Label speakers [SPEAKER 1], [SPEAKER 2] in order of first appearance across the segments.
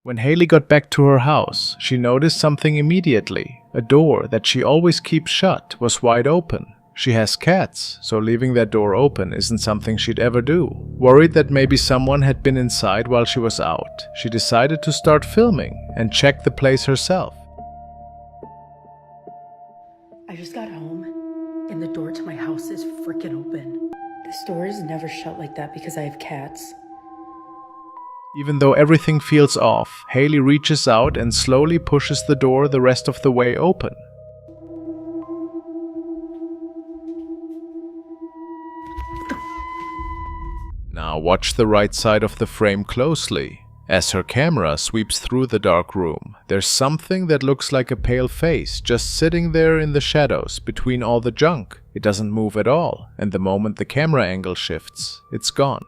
[SPEAKER 1] When Haley got back to her house, she noticed something immediately. A door that she always keeps shut was wide open. She has cats, so leaving that door open isn't something she'd ever do. Worried that maybe someone had been inside while she was out, she decided to start filming and check the place herself.
[SPEAKER 2] I just got home and the door to my house is freaking open. This door is never shut like that because I have cats.
[SPEAKER 1] Even though everything feels off, Haley reaches out and slowly pushes the door the rest of the way open. Now watch the right side of the frame closely. As her camera sweeps through the dark room, there's something that looks like a pale face just sitting there in the shadows between all the junk. It doesn't move at all, and the moment the camera angle shifts, it's gone.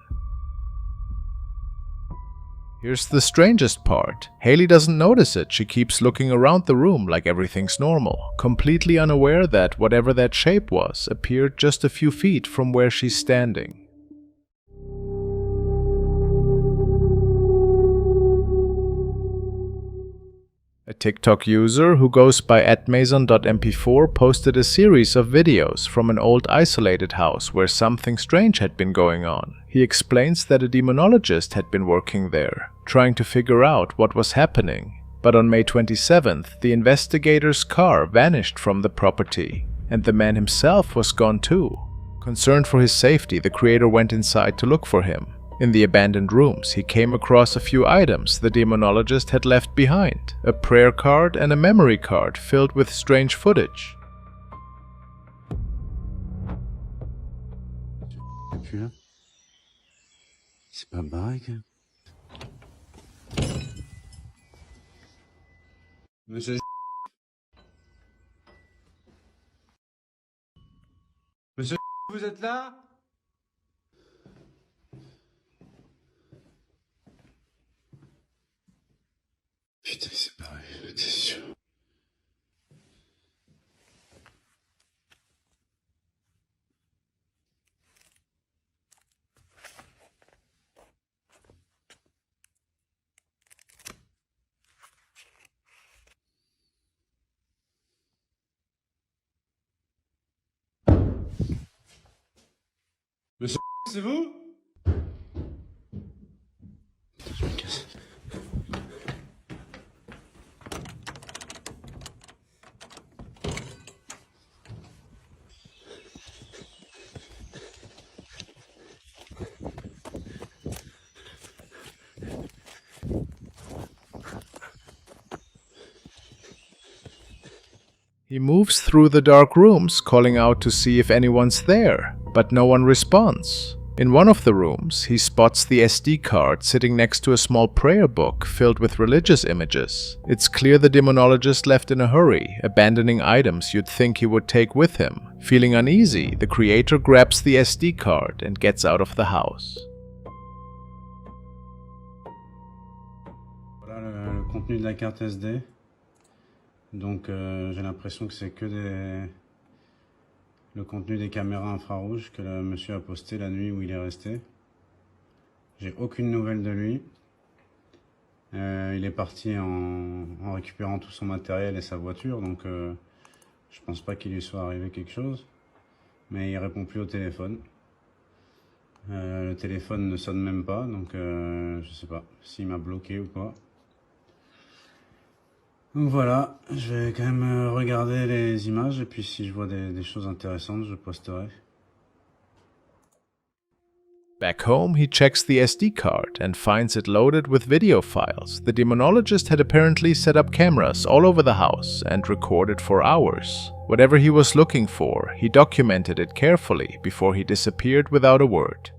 [SPEAKER 1] Here's the strangest part. Haley doesn't notice it. She keeps looking around the room like everything's normal, completely unaware that whatever that shape was appeared just a few feet from where she's standing. A TikTok user who goes by @mason.mp4 posted a series of videos from an old isolated house where something strange had been going on. He explains that a demonologist had been working there, trying to figure out what was happening. But on May 27th, the investigator's car vanished from the property, and the man himself was gone too. Concerned for his safety, the creator went inside to look for him. In the abandoned rooms, he came across a few items the demonologist had left behind, a prayer card and a memory card filled with strange footage.
[SPEAKER 3] C'est pas barré, Monsieur Monsieur vous êtes là? Putain, c'est pareil, j'étais sûr. Monsieur, c'est vous? Putain, je me casse.
[SPEAKER 1] He moves through the dark rooms, calling out to see if anyone's there, but no one responds. In one of the rooms, he spots the SD card sitting next to a small prayer book filled with religious images. It's clear the demonologist left in a hurry, abandoning items you'd think he would take with him. Feeling uneasy, the creator grabs the SD card and gets out of the house.
[SPEAKER 3] Voilà le contenu de la carte SD. Donc j'ai l'impression que c'est que le contenu des caméras infrarouges que le monsieur a posté la nuit où il est resté. J'ai aucune nouvelle de lui. Il est parti en récupérant tout son matériel et sa voiture, donc je pense pas qu'il lui soit arrivé quelque chose. Mais il répond plus au téléphone. Le téléphone ne sonne même pas, donc je sais pas s'il m'a bloqué ou quoi. Donc voilà, je vais quand même regarder les images et puis si je vois des choses intéressantes, je posterai.
[SPEAKER 1] Back home, he checks the SD card and finds it loaded with video files. The demonologist had apparently set up cameras all over the house and recorded for hours. Whatever he was looking for, he documented it carefully before he disappeared without a word.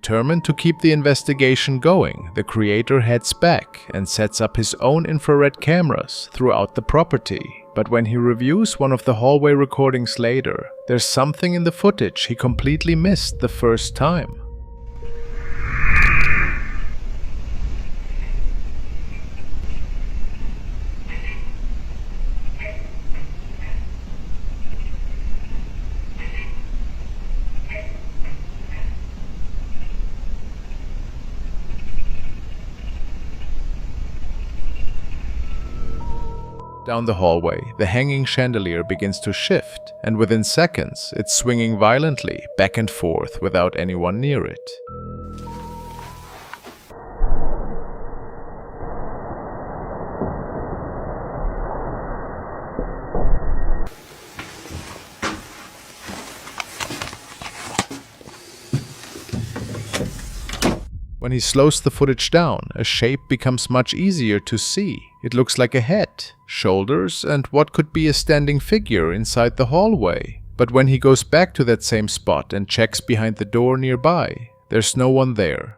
[SPEAKER 1] Determined to keep the investigation going, the creator heads back and sets up his own infrared cameras throughout the property. But when he reviews one of the hallway recordings later, there's something in the footage he completely missed the first time. Down the hallway, the hanging chandelier begins to shift, and within seconds, it's swinging violently back and forth without anyone near it. When he slows the footage down, a shape becomes much easier to see. It looks like a head, shoulders, and what could be a standing figure inside the hallway. But when he goes back to that same spot and checks behind the door nearby, there's no one there.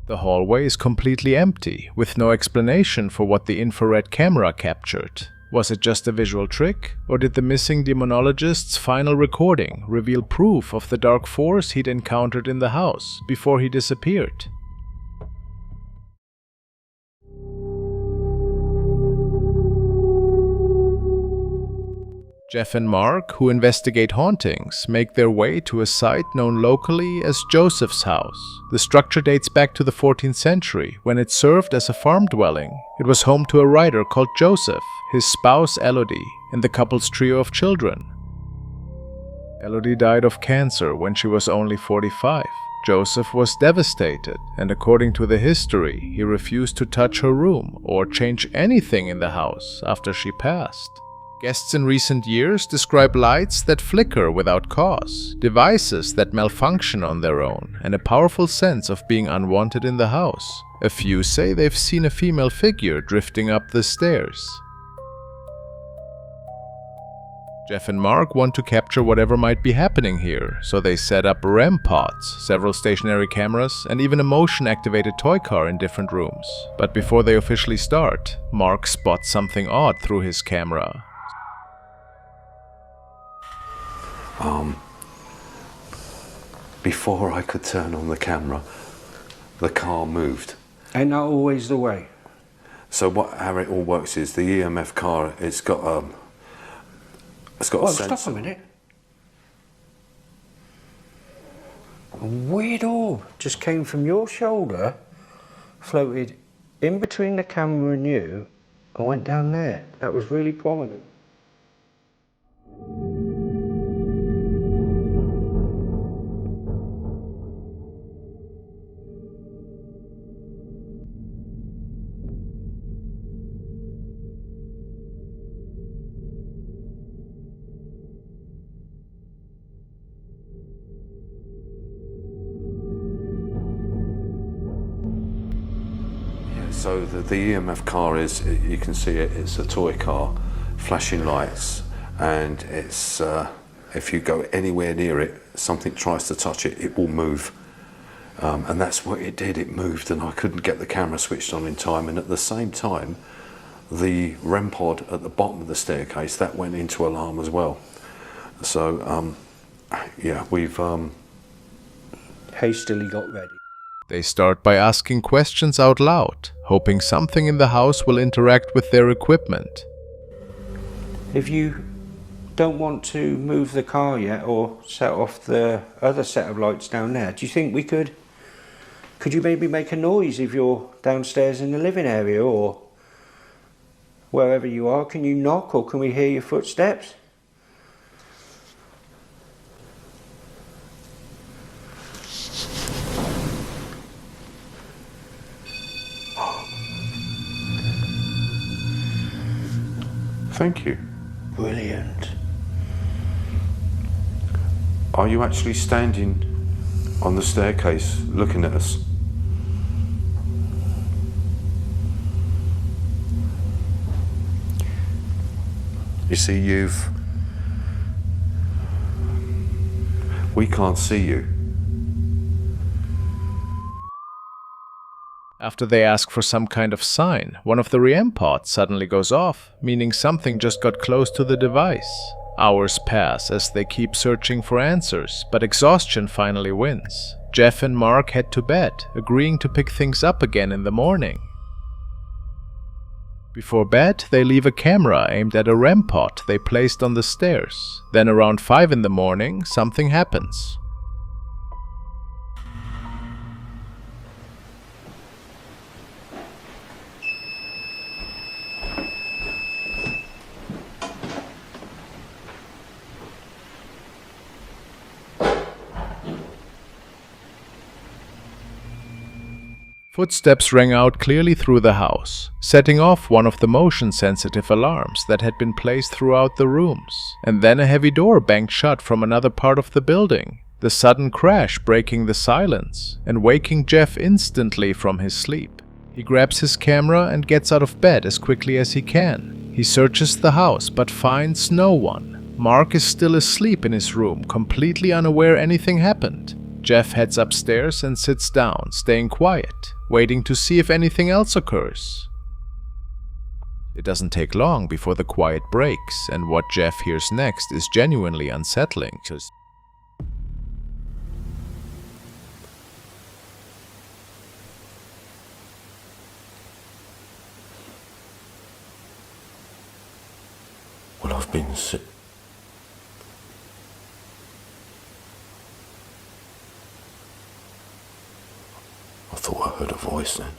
[SPEAKER 1] The hallway is completely empty, with no explanation for what the infrared camera captured. Was it just a visual trick, or did the missing demonologist's final recording reveal proof of the dark force he'd encountered in the house before he disappeared? Jeff and Mark, who investigate hauntings, make their way to a site known locally as Joseph's house. The structure dates back to the 14th century, when it served as a farm dwelling. It was home to a writer called Joseph, his spouse Elodie, and the couple's trio of children. Elodie died of cancer when she was only 45. Joseph was devastated, and according to the history, he refused to touch her room or change anything in the house after she passed. Guests in recent years describe lights that flicker without cause, devices that malfunction on their own, and a powerful sense of being unwanted in the house. A few say they've seen a female figure drifting up the stairs. Jeff and Mark want to capture whatever might be happening here, so they set up REM pods, several stationary cameras, and even a motion-activated toy car in different rooms. But before they officially start, Mark spots something odd through his camera.
[SPEAKER 4] Before I could turn on the camera, the car moved.
[SPEAKER 5] Ain't that always the way?
[SPEAKER 4] So how it all works is the EMF car, it's got a sensor.
[SPEAKER 5] Stop a minute. A weird orb just came from your shoulder, floated in between the camera and you, and went down there. That was really prominent.
[SPEAKER 4] So the EMF car is, you can see it, it's a toy car, flashing lights, and it's if you go anywhere near it, something tries to touch it, it will move. And that's what it did, it moved, and I couldn't get the camera switched on in time, and at the same time, the REM pod at the bottom of the staircase, that went into alarm as well. So, yeah, we've
[SPEAKER 5] Hastily got ready.
[SPEAKER 1] They start by asking questions out loud, hoping something in the house will interact with their equipment.
[SPEAKER 5] If you don't want to move the car yet or set off the other set of lights down there, do you think we could you maybe make a noise if you're downstairs in the living area or wherever you are? Can you knock or can we hear your footsteps?
[SPEAKER 4] Thank you.
[SPEAKER 5] Brilliant.
[SPEAKER 4] Are you actually standing on the staircase looking at us? You see, we can't see you,
[SPEAKER 1] After they ask for some kind of sign, one of the REM pods suddenly goes off, meaning something just got close to the device. Hours pass as they keep searching for answers, but exhaustion finally wins. Jeff and Mark head to bed, agreeing to pick things up again in the morning. Before bed, they leave a camera aimed at a REM pod they placed on the stairs. Then around 5 in the morning, something happens. Footsteps rang out clearly through the house, setting off one of the motion-sensitive alarms that had been placed throughout the rooms, and then a heavy door banged shut from another part of the building, the sudden crash breaking the silence and waking Jeff instantly from his sleep. He grabs his camera and gets out of bed as quickly as he can. He searches the house but finds no one. Mark is still asleep in his room, completely unaware anything happened. Jeff heads upstairs and sits down, staying quiet, waiting to see if anything else occurs. It doesn't take long before the quiet breaks, and what Jeff hears next is genuinely unsettling.
[SPEAKER 4] Well, I've been sick. I thought I heard a voice then.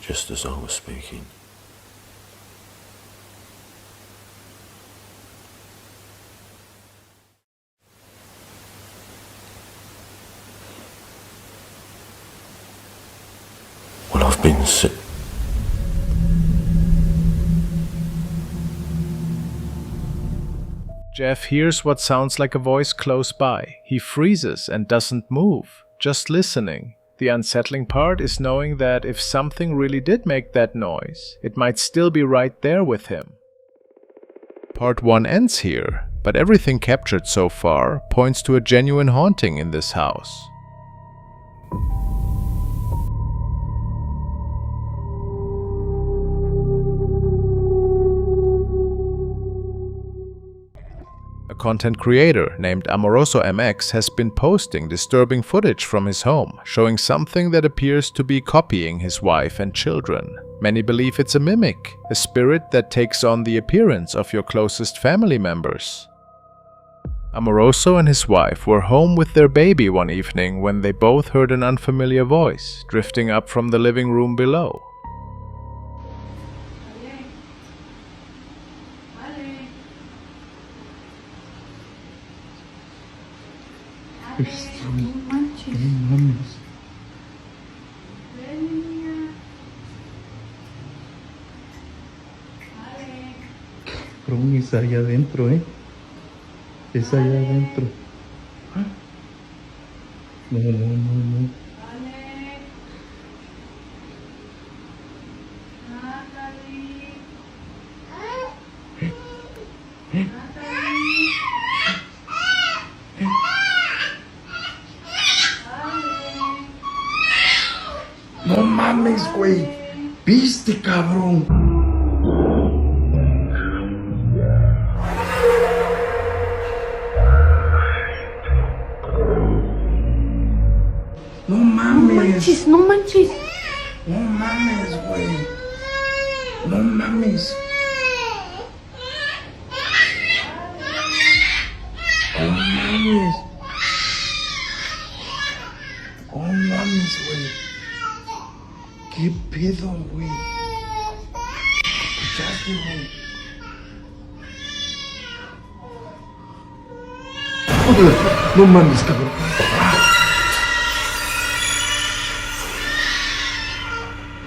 [SPEAKER 4] Just as I was speaking. Well, I've been sick.
[SPEAKER 1] Jeff hears what sounds like a voice close by. He freezes and doesn't move, just listening. The unsettling part is knowing that if something really did make that noise, it might still be right there with him. Part 1 ends here, but everything captured so far points to a genuine haunting in this house. A content creator named Amoroso MX has been posting disturbing footage from his home, showing something that appears to be copying his wife and children. Many believe it's a mimic, a spirit that takes on the appearance of your closest family members. Amoroso and his wife were home with their baby one evening when they both heard an unfamiliar voice drifting up from the living room below.
[SPEAKER 6] Cabrón, es allá adentro, es allá adentro. No. No mames, güey. ¿Viste, cabrón? No mames.
[SPEAKER 2] No manches.
[SPEAKER 6] No mames, güey. No mames. No mames. Oh mames, güey. ¿Qué pedo, güey? ¿Escuchaste, güey? No mames, cabrón.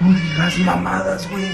[SPEAKER 6] No digas mamadas, güey.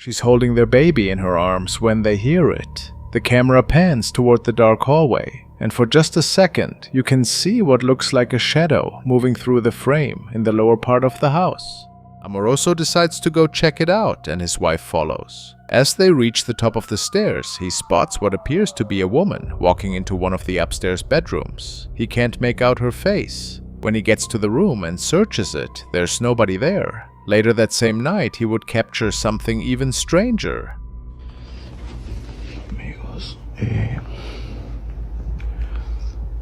[SPEAKER 1] She's holding their baby in her arms when they hear it. The camera pans toward the dark hallway, and for just a second, you can see what looks like a shadow moving through the frame in the lower part of the house. Amoroso decides to go check it out, and his wife follows. As they reach the top of the stairs, he spots what appears to be a woman walking into one of the upstairs bedrooms. He can't make out her face. When he gets to the room and searches it, there's nobody there. Later that same night, he would capture something even stranger.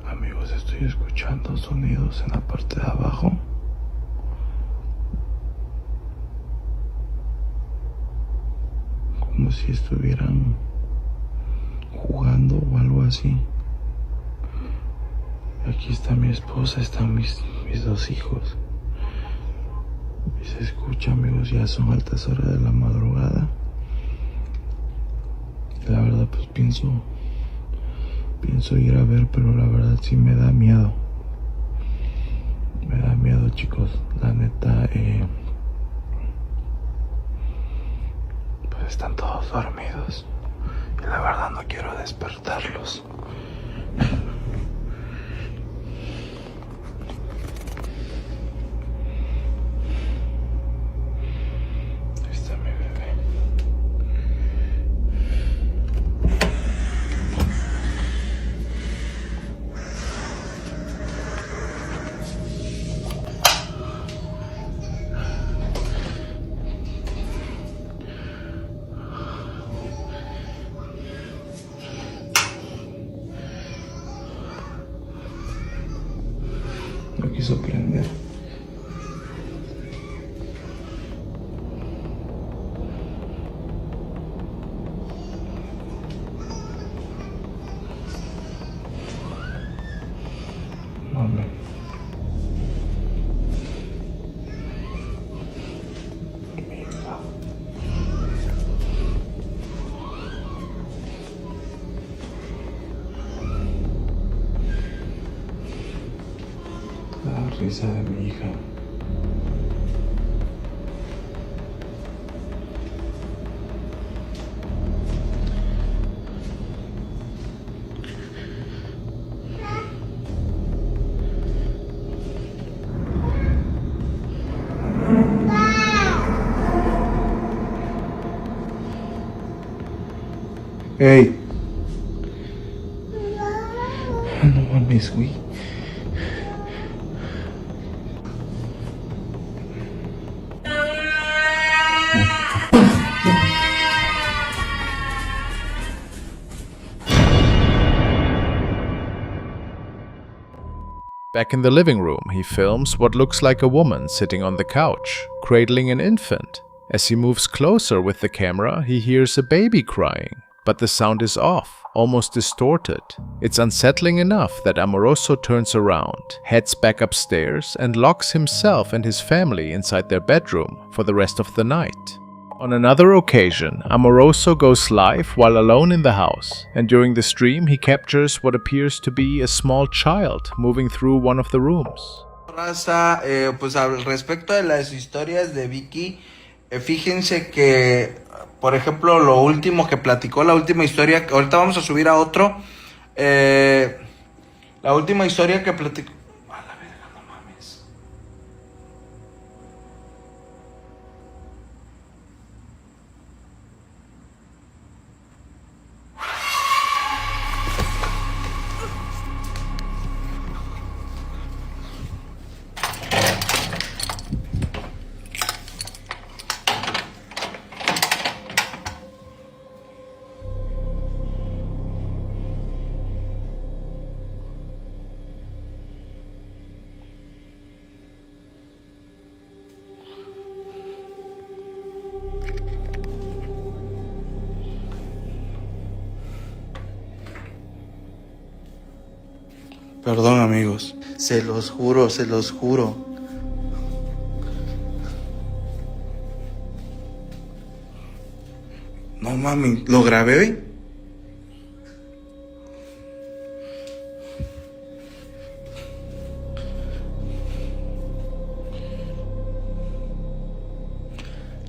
[SPEAKER 6] Amigos, estoy escuchando sonidos en la parte de abajo. Como si estuvieran jugando o algo así. Aquí está mi esposa, están mis dos hijos. Y se escucha, amigos, ya son altas horas de la madrugada. La verdad, pues pienso ir a ver, pero la verdad sí me da miedo. Me da miedo, chicos. La neta, pues están todos dormidos. Y la verdad no quiero despertarlos. Ahí está mi bebé. No quiso prender. Mami. La risa de mi hija. Hey. No mames, güey.
[SPEAKER 1] Back in the living room, he films what looks like a woman sitting on the couch, cradling an infant. As he moves closer with the camera, he hears a baby crying, but the sound is off, almost distorted. It's unsettling enough that Amoroso turns around, heads back upstairs, and locks himself and his family inside their bedroom for the rest of the night. On another occasion, Amoroso goes live while alone in the house, and during the stream he captures what appears to be a small child moving through one of the rooms.
[SPEAKER 7] Raza, pues al respecto de las historias de Vicky, fíjense que, por ejemplo, lo último que platicó, la última historia, que ahorita vamos a subir a otro, la última historia que platicó... A la verga, no mames. Perdón, amigos. Se los juro, se los juro. No mami, ¿lo grabé?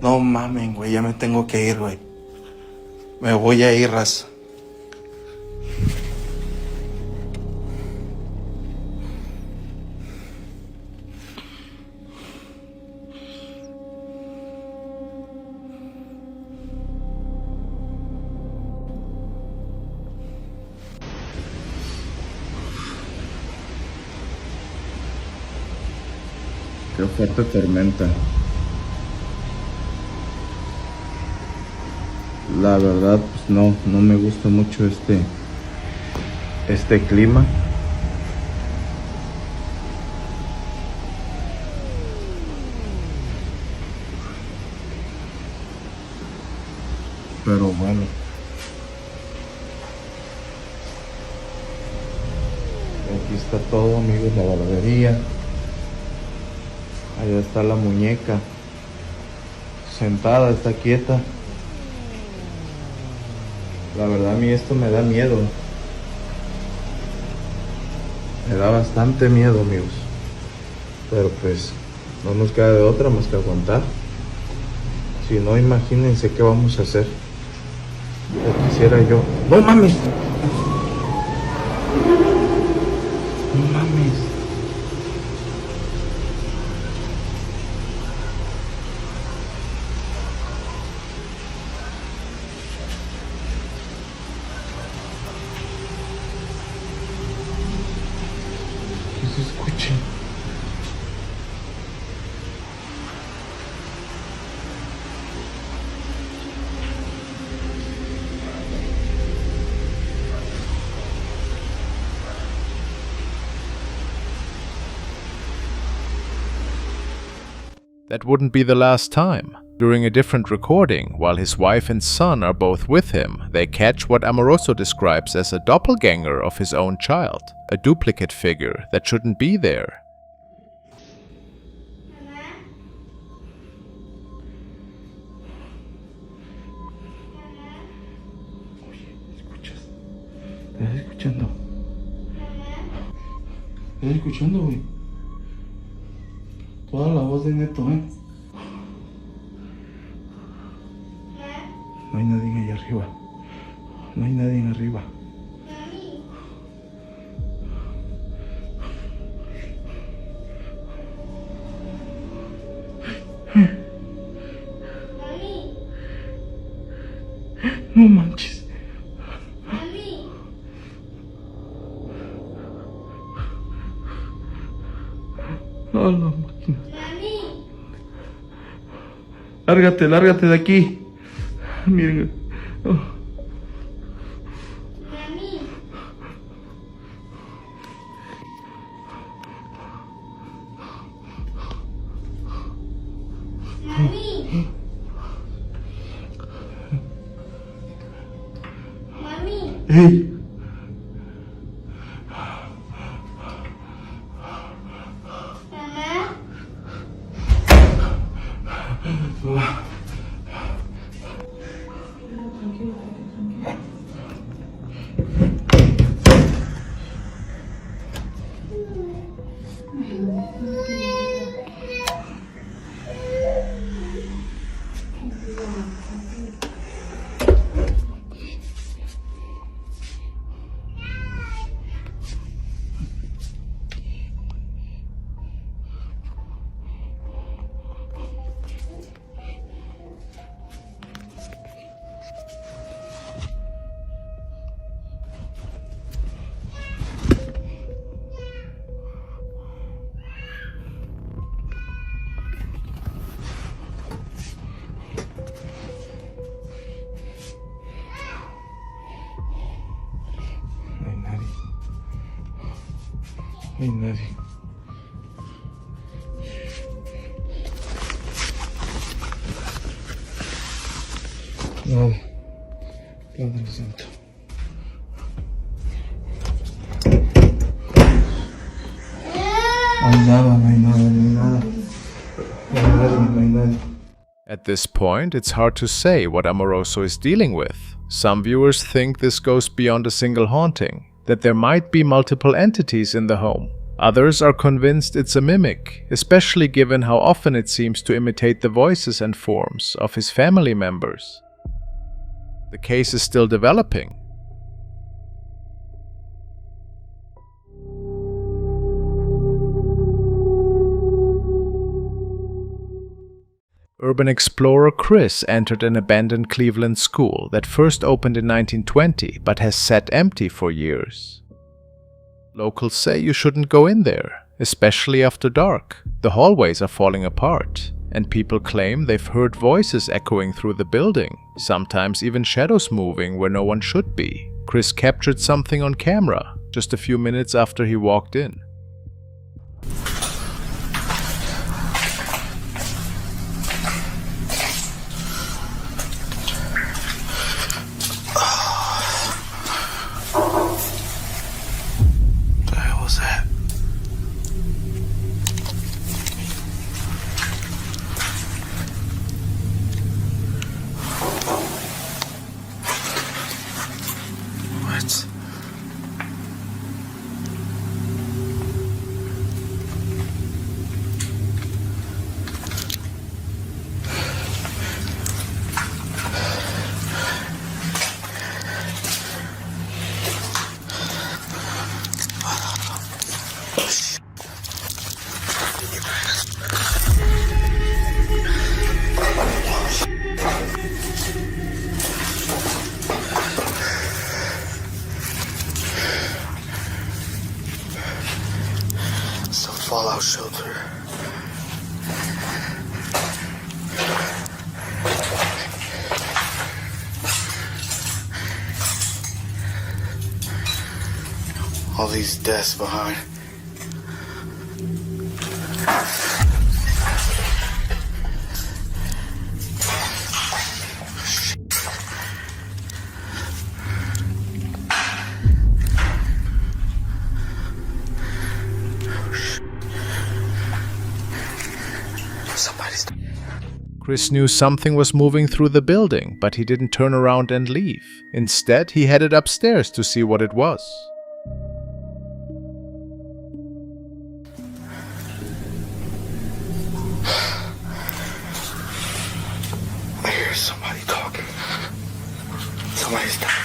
[SPEAKER 7] No mamen, güey, ya me tengo que ir, güey. Me voy a ir, raza.
[SPEAKER 6] Qué fuerte tormenta. La verdad, pues no me gusta mucho este clima. Pero bueno. Aquí está todo, amigos, la barbería. Allá está la muñeca. Sentada, está quieta. La verdad a mí esto me da miedo. Me da bastante miedo, amigos. Pero pues no nos queda de otra más que aguantar. Si no, imagínense qué vamos a hacer. Ya quisiera yo. ¡No mames! ¡No mames! ¿Qué se escucha?
[SPEAKER 1] That wouldn't be the last time. During a different recording, while his wife and son are both with him, they catch what Amoroso describes as a doppelganger of his own child, a duplicate figure that shouldn't be there.
[SPEAKER 6] ¿Estás escuchando? ¿Estás escuchando, güey? Toda la voz de Neto, ¿eh? No hay nadie ahí arriba. No hay nadie arriba. No manches. No, la máquina. Lárgate, lárgate de aquí. Miren. Oh. ¡Ey! No hay nadie. No. Padre Santo. No hay nada, no hay nada, no hay nada. No hay nadie, no hay nadie.
[SPEAKER 1] At this point, it's hard to say what Amoroso is dealing with. Some viewers think this goes beyond a single haunting, that there might be multiple entities in the home. Others are convinced it's a mimic, especially given how often it seems to imitate the voices and forms of his family members. The case is still developing. Urban explorer Chris entered an abandoned Cleveland school that first opened in 1920 but has sat empty for years. Locals say you shouldn't go in there, especially after dark. The hallways are falling apart, and people claim they've heard voices echoing through the building, sometimes even shadows moving where no one should be. Chris captured something on camera just a few minutes after he walked in.
[SPEAKER 8] Fallout shelter. All these deaths behind.
[SPEAKER 1] Chris knew something was moving through the building, but he didn't turn around and leave. Instead, he headed upstairs to see what it was.
[SPEAKER 8] I hear somebody talking. Somebody's talking.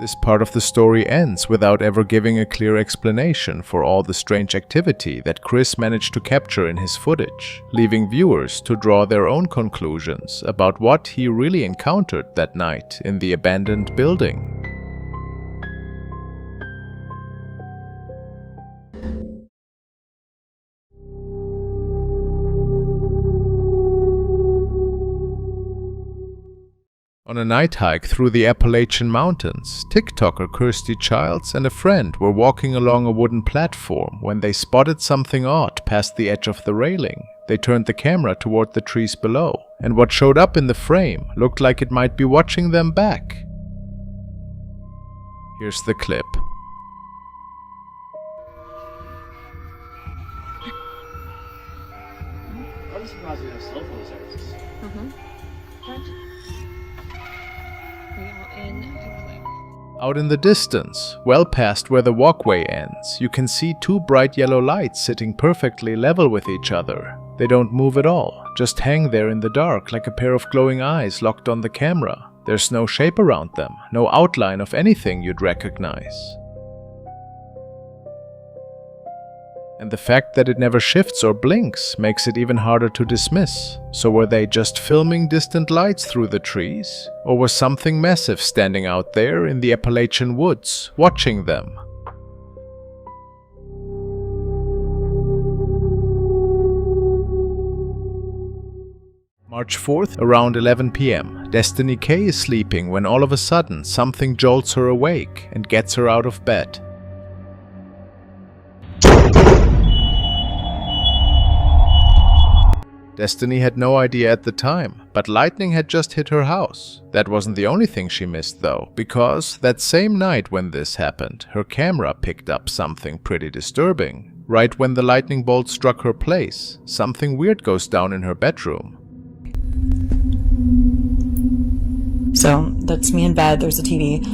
[SPEAKER 1] This part of the story ends without ever giving a clear explanation for all the strange activity that Chris managed to capture in his footage, leaving viewers to draw their own conclusions about what he really encountered that night in the abandoned building. On a night hike through the Appalachian Mountains, TikToker Kirsty Childs and a friend were walking along a wooden platform when they spotted something odd past the edge of the railing. They turned the camera toward the trees below, and what showed up in the frame looked like it might be watching them back. Here's the clip. Out in the distance, well past where the walkway ends, you can see two bright yellow lights sitting perfectly level with each other. They don't move at all, just hang there in the dark like a pair of glowing eyes locked on the camera. There's no shape around them, no outline of anything you'd recognize. And the fact that it never shifts or blinks makes it even harder to dismiss. So were they just filming distant lights through the trees? Or was something massive standing out there in the Appalachian woods, watching them? March 4th, around 11 p.m., Destiny K is sleeping when all of a sudden something jolts her awake and gets her out of bed. Destiny had no idea at the time, but lightning had just hit her house. That wasn't the only thing she missed though, because that same night when this happened, her camera picked up something pretty disturbing. Right when the lightning bolt struck her place, something weird goes down in her bedroom.
[SPEAKER 9] So that's me in bed, there's a TV.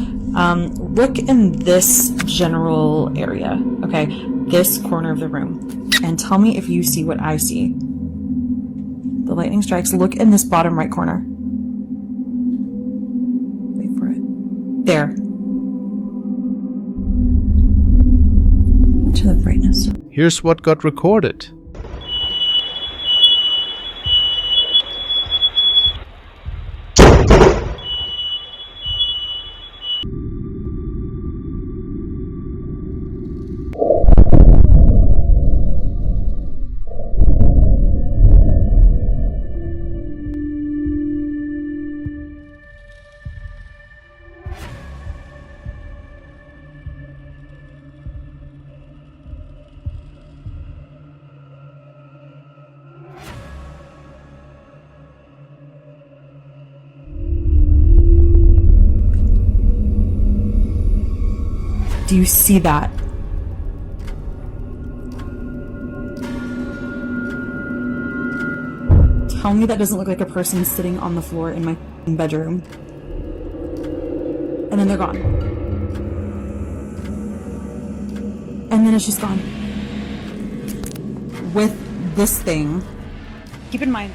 [SPEAKER 9] Look in this general area, okay? This corner of the room. And tell me if you see what I see. The lightning strikes. Look in this bottom right corner. Wait for it. There. To the brightness.
[SPEAKER 1] Here's what got recorded.
[SPEAKER 9] Do you see that? Tell me that doesn't look like a person sitting on the floor in my bedroom. And then they're gone. And then it's just gone. With this thing. Keep in mind.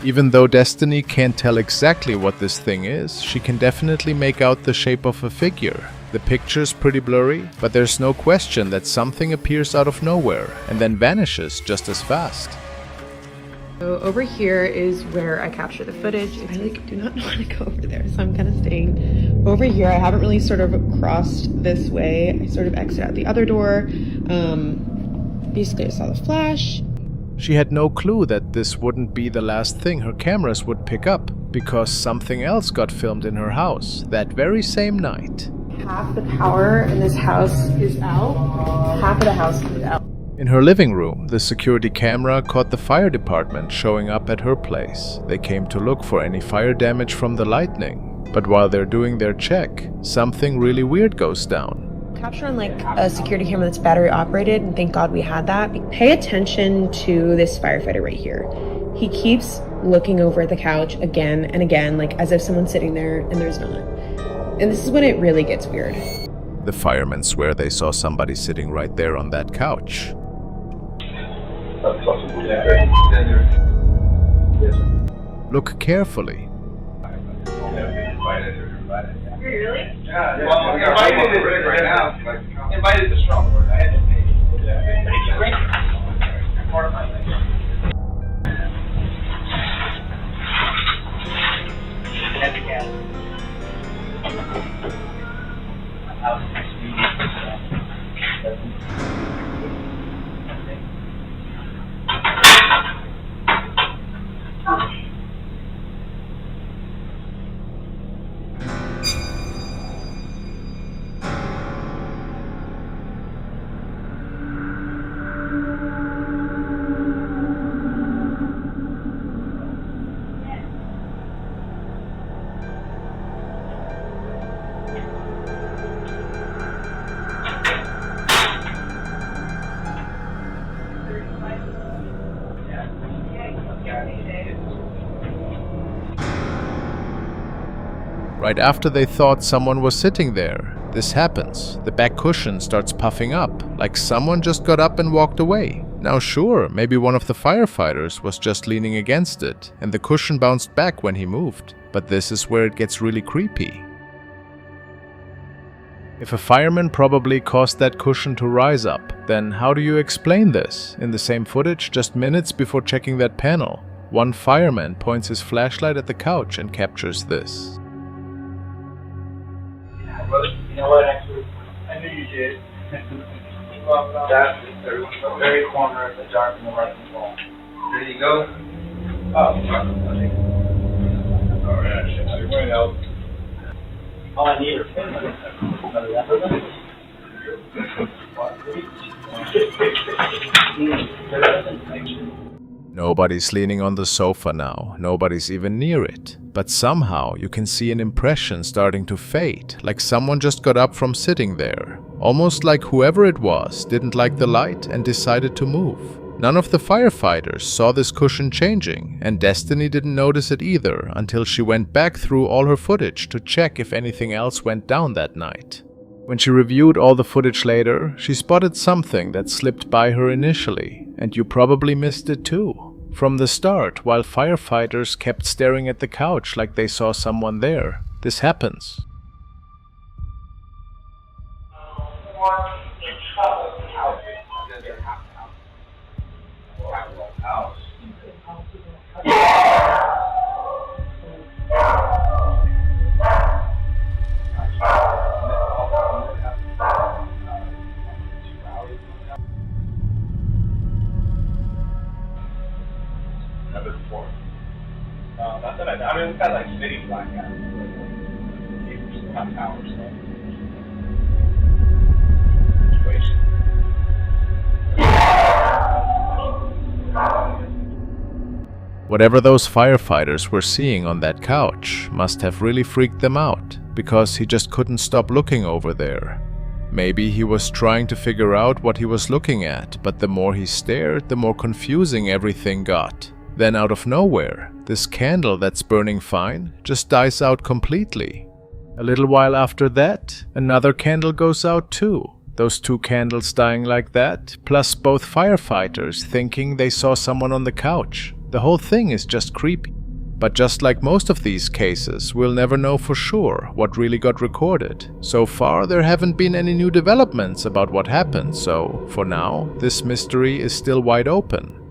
[SPEAKER 1] Even though Destiny can't tell exactly what this thing is, she can definitely make out the shape of a figure. The picture's pretty blurry, but there's no question that something appears out of nowhere and then vanishes just as fast.
[SPEAKER 10] So over here is where I capture the footage. I do not want to go over there, so I'm kind of staying over here. I haven't really sort of crossed this way. I sort of exit out the other door. Basically I saw the flash.
[SPEAKER 1] She had no clue that this wouldn't be the last thing her cameras would pick up, because something else got filmed in her house that very same night.
[SPEAKER 10] Half the power in this house is out. Half of the house is out.
[SPEAKER 1] In her living room, the security camera caught the fire department showing up at her place. They came to look for any fire damage from the lightning. But while they're doing their check, something really weird goes down.
[SPEAKER 10] Capture on like a security camera that's battery operated, and thank God we had that. Pay attention to this firefighter right here. He keeps looking over at the couch again and again, like as if someone's sitting there and there's not. And this is when it really gets weird.
[SPEAKER 1] The firemen swear they saw somebody sitting right there on that couch. Look carefully.
[SPEAKER 11] Really? Yeah. Well, invited is right now. Invited is strong word. I had to pay. Part of my thing.
[SPEAKER 1] Right after they thought someone was sitting there, this happens. The back cushion starts puffing up, like someone just got up and walked away. Now sure, maybe one of the firefighters was just leaning against it, and the cushion bounced back when he moved. But this is where it gets really creepy. If a fireman probably caused that cushion to rise up, then how do you explain this? In the same footage, just minutes before checking that panel, one fireman points his flashlight at the couch and captures this.
[SPEAKER 11] You know what, actually, I knew you did. That's the very corner of the dark and the light wall. There you go. Oh, okay. Alright, all I need are
[SPEAKER 1] Nobody's leaning on the sofa now, nobody's even near it. But somehow you can see an impression starting to fade, like someone just got up from sitting there. Almost like whoever it was didn't like the light and decided to move. None of the firefighters saw this cushion changing, and Destiny didn't notice it either until she went back through all her footage to check if anything else went down that night. When she reviewed all the footage later, she spotted something that slipped by her initially, and you probably missed it too. From the start, while firefighters kept staring at the couch like they saw someone there, this happens.
[SPEAKER 11] I mean, it's got like spitting black out. It's not power stuff.
[SPEAKER 1] Whatever those firefighters were seeing on that couch must have really freaked them out, because he just couldn't stop looking over there. Maybe he was trying to figure out what he was looking at, but the more he stared, the more confusing everything got. Then out of nowhere, this candle that's burning fine just dies out completely. A little while after that, another candle goes out too. Those two candles dying like that, plus both firefighters thinking they saw someone on the couch. The whole thing is just creepy. But just like most of these cases, we'll never know for sure what really got recorded. So far, there haven't been any new developments about what happened, so for now, this mystery is still wide open.